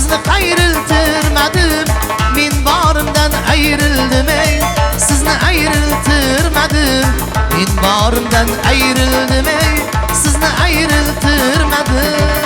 sizni qayriltirmadim. Men borimdan ayrildim ey, sizni ayriltirmadim. Men borimdan ayrildim ey, sizni ayriltirmadim.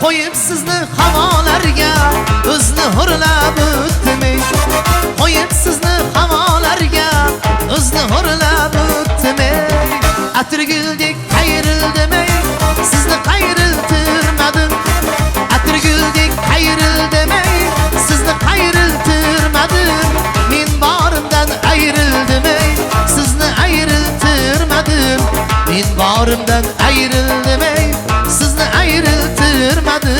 Qo'yib sizni havolarga o'zni hurlab o'tdim ey. Qo'yib sizni havolarga o'zni hurlab o'tdim ey. Atirguldek qayrildim ey, sizni qayriltirmadim. Atirguldek qayrildim ey, sizni qayriltirmadim. Men borimdan ayrildim ey, sizni ayriltirmadim. Men borimdan ayrildim ey, sizni ayriltirmadim.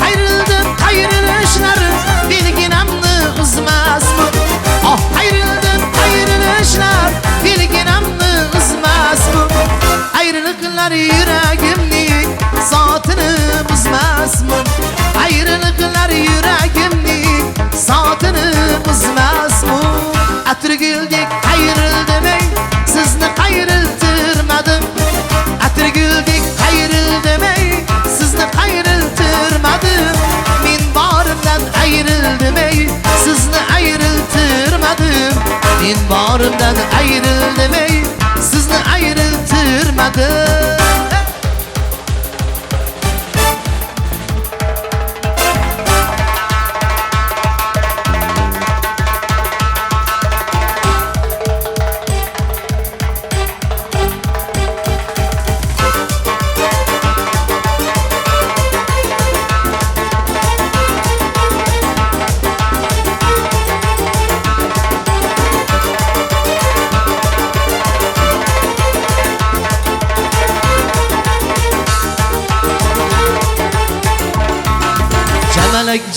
Ayrildim qayrilishlar belginamni uzmasmi? Ayrildim qayrilishlar belginamni uzmasmi? Ayriliqlar yuragimning zotini buzmasmi? Ayriliqlar yuragimning zotini buzmasmi? Atirguldek qayrildim ey, sizni qayriltirmadim. Atirguldek qayrildim ey, sizni qayriltirmadim. Men borimdan ayrildim ey, sizni ayriltirmadim. Men borimdan ayrildim ey, sizni ayriltirmadim.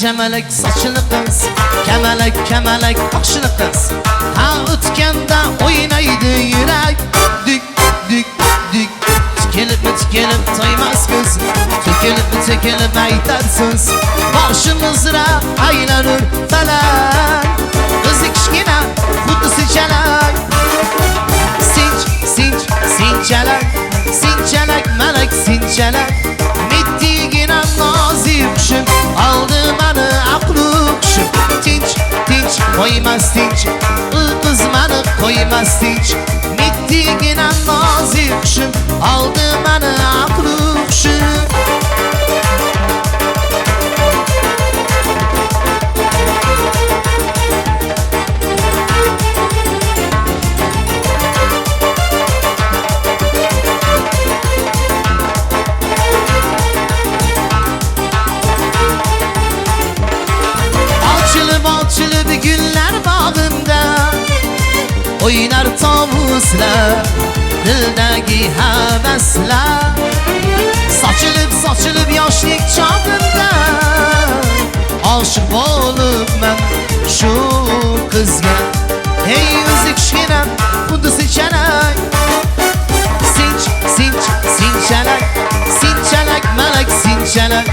Jamalak sochini qiz, kamalak oqshini qiz. Ha o'tganda o'ynaydi yurak, dik tikilib toymas ko'z. Tikilib aytarsiz, boshimizra aylanur falak. O'zi kichkina xuddi sinchalak. Sinchalak malak sinchalak. Mittigina nozik qushim, oldi mani aqli qushim. Tinch qo'ymas tinch, u qiz mani qo'ymas tinch. Mittigina nozik qushim, oldi mani aqli qushim. Ochilib gullar bog'imda o'ynar tovuslar, dildagi havaslar. Sochilib yoshlik chog'imda oshiq bo'libman shu qizga. Hey o'zi kichkina xuddi sinchalak. Sinchalak malak sinchalak.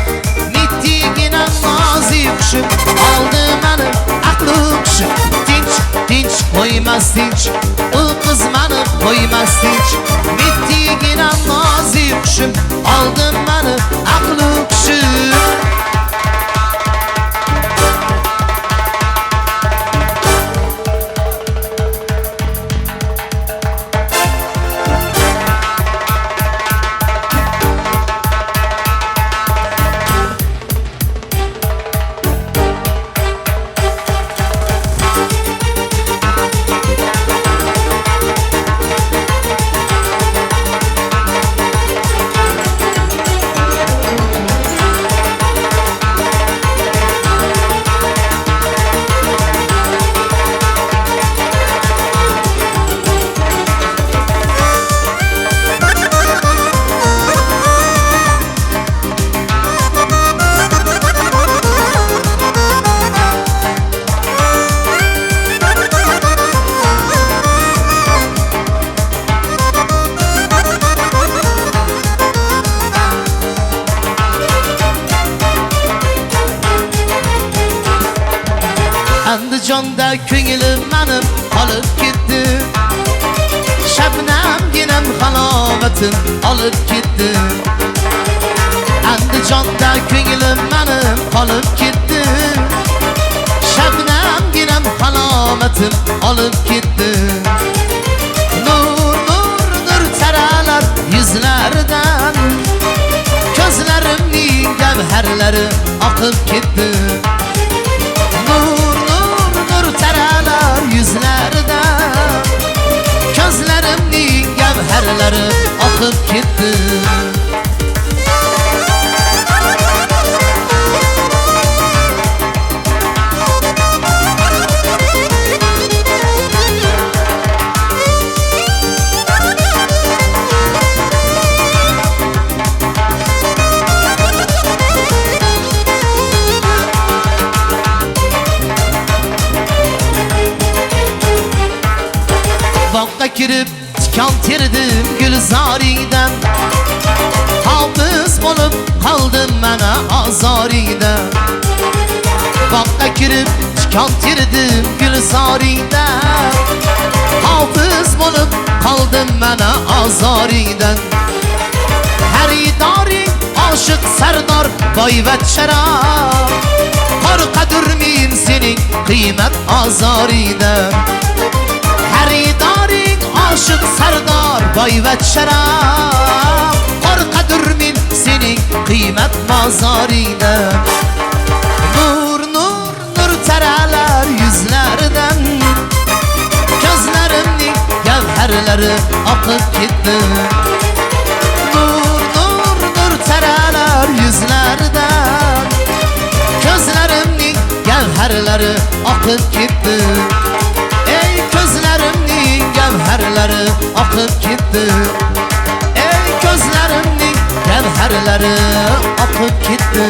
Mittigina nozik qushim, oldi mani aqli qushim. Tinch qo'ymas tinch, u qiz mani qo'ymas tinch. Mittigina nozik qushim, oldi mani aqli qushim. Andijonda ko'nglim menim qolib ketdi. Shabnamginam halovatim olib ketdi. Andijonda ko'nglim menim qolib ketdi. Shabnamginam halovatim olib ketdi. Nur nur nur taralar yuzlaridan, ko'zlarimning gavharlari oqib ketdi. Nur nur nur taralar yuzlaridan, ko'zlarimning gavharlari oqib ketdi. Bog'ga kirib tikan terdim gulzoriydan, hofiz bo'lib qoldim mana ozoriydan. Bog'ga kirib tikan terdim gulzoriydan, hofiz bo'lib qoldim mana ozoriydan. Xaridoring oshiq sardor boyvat sharob, qo'rqadurmen sening qiymat ozoriydan. Xaridoring oshiq sardor boyvat sharob, qo'rqadurmen sening qiymat mozoriydan. Nur nur nur taralar yuzlaridan, ko'zlarimning gavharlari oqib ketdi. Nur nur nur taralar yuzlaridan, ko'zlarimning gavharlari oqib ketdi. Ey ko'zlarimning gavharlari oqib ketdi. Ey ko'zlarimning gavharlari oqib ketdi.